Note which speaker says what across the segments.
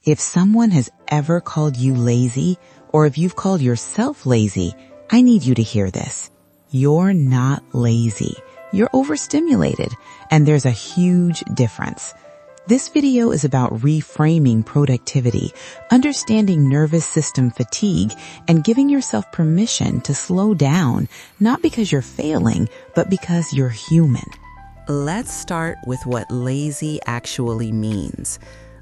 Speaker 1: If someone has ever called you lazy, or if you've called yourself lazy, I need you to hear this. You're not lazy. You're overstimulated, and there's a huge difference. This video is about reframing productivity, understanding nervous system fatigue, and giving yourself permission to slow down, not because you're failing, but because you're human.
Speaker 2: Let's start with what lazy actually means.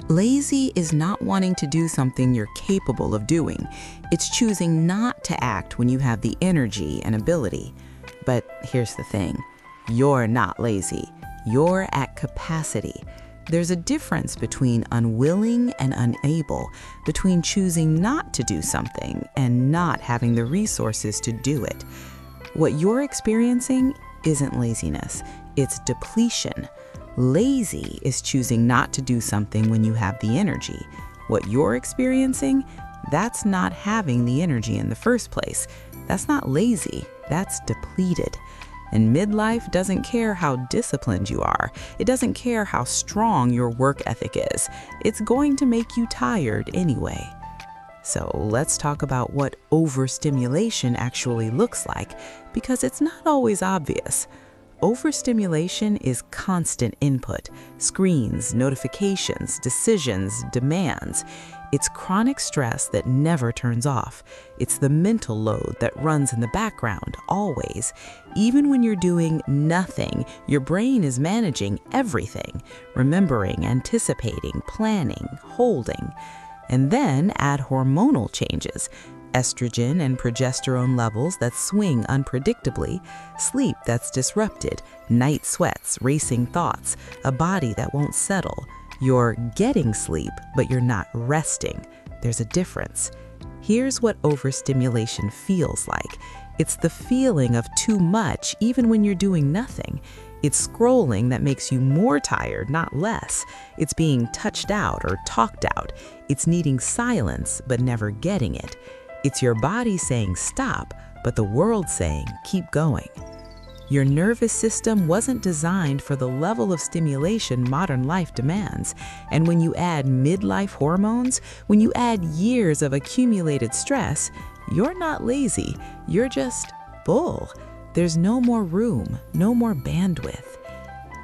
Speaker 2: Lazy is not wanting to do something you're capable of doing. It's choosing not to act when you have the energy and ability. But here's the thing. You're not lazy. You're at capacity. There's a difference between unwilling and unable, between choosing not to do something and not having the resources to do it. What you're experiencing isn't laziness. It's depletion. Lazy is choosing not to do something when you have the energy. What you're experiencing, that's not having the energy in the first place. That's not lazy, that's depleted. And midlife doesn't care how disciplined you are. It doesn't care how strong your work ethic is. It's going to make you tired anyway. So let's talk about what overstimulation actually looks like, because it's not always obvious. Overstimulation is constant input, screens, notifications, decisions, demands. It's chronic stress that never turns off. It's the mental load that runs in the background, always. Even when you're doing nothing, your brain is managing everything, remembering, anticipating, planning, holding. And then add hormonal changes. Estrogen and progesterone levels that swing unpredictably, sleep that's disrupted, night sweats, racing thoughts, a body that won't settle. You're getting sleep, but you're not resting. There's a difference. Here's what overstimulation feels like. It's the feeling of too much even when you're doing nothing. It's scrolling that makes you more tired, not less. It's being touched out or talked out. It's needing silence, but never getting it. It's your body saying stop, but the world saying keep going. Your nervous system wasn't designed for the level of stimulation modern life demands. And when you add midlife hormones, when you add years of accumulated stress, you're not lazy, you're just full. There's no more room, no more bandwidth.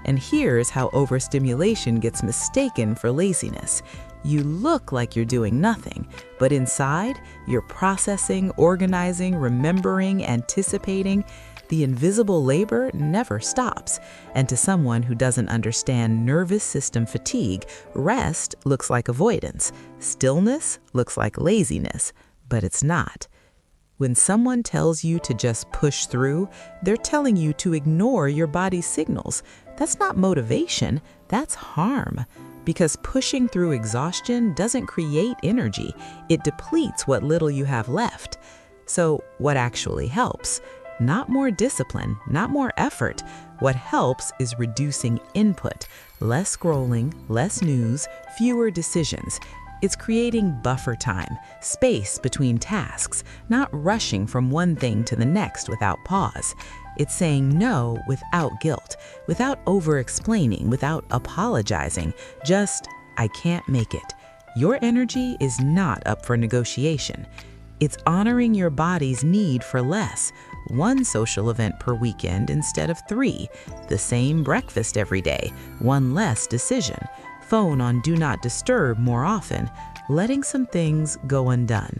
Speaker 2: And here's how overstimulation gets mistaken for laziness. You look like you're doing nothing, but inside, you're processing, organizing, remembering, anticipating. The invisible labor never stops. And to someone who doesn't understand nervous system fatigue, rest looks like avoidance. Stillness looks like laziness, but it's not. When someone tells you to just push through, they're telling you to ignore your body's signals. That's not motivation, that's harm. Because pushing through exhaustion doesn't create energy, it depletes what little you have left. So what actually helps? Not more discipline, not more effort. What helps is reducing input, less scrolling, less news, fewer decisions. It's creating buffer time, space between tasks, not rushing from one thing to the next without pause. It's saying no without guilt, without over-explaining, without apologizing. Just, I can't make it. Your energy is not up for negotiation. It's honoring your body's need for less. One social event per weekend instead of 3. The same breakfast every day, one less decision. Phone on Do Not Disturb more often. Letting some things go undone.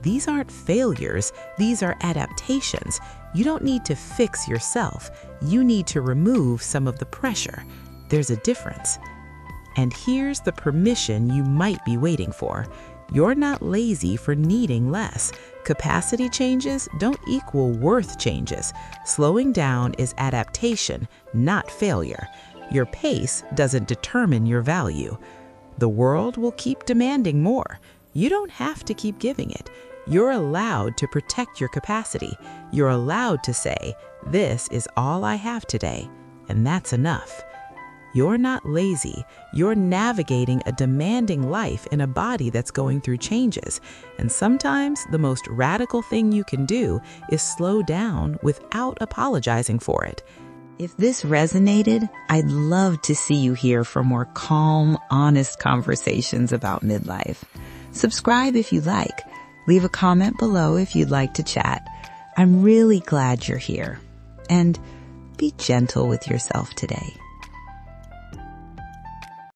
Speaker 2: These aren't failures, these are adaptations. You don't need to fix yourself. You need to remove some of the pressure. There's a difference. And here's the permission you might be waiting for. You're not lazy for needing less. Capacity changes don't equal worth changes. Slowing down is adaptation, not failure. Your pace doesn't determine your value. The world will keep demanding more. You don't have to keep giving it. You're allowed to protect your capacity. You're allowed to say, this is all I have today, and that's enough. You're not lazy. You're navigating a demanding life in a body that's going through changes. And sometimes the most radical thing you can do is slow down without apologizing for it.
Speaker 1: If this resonated, I'd love to see you here for more calm, honest conversations about midlife. Subscribe if you like. Leave a comment below if you'd like to chat. I'm really glad you're here. And be gentle with yourself today.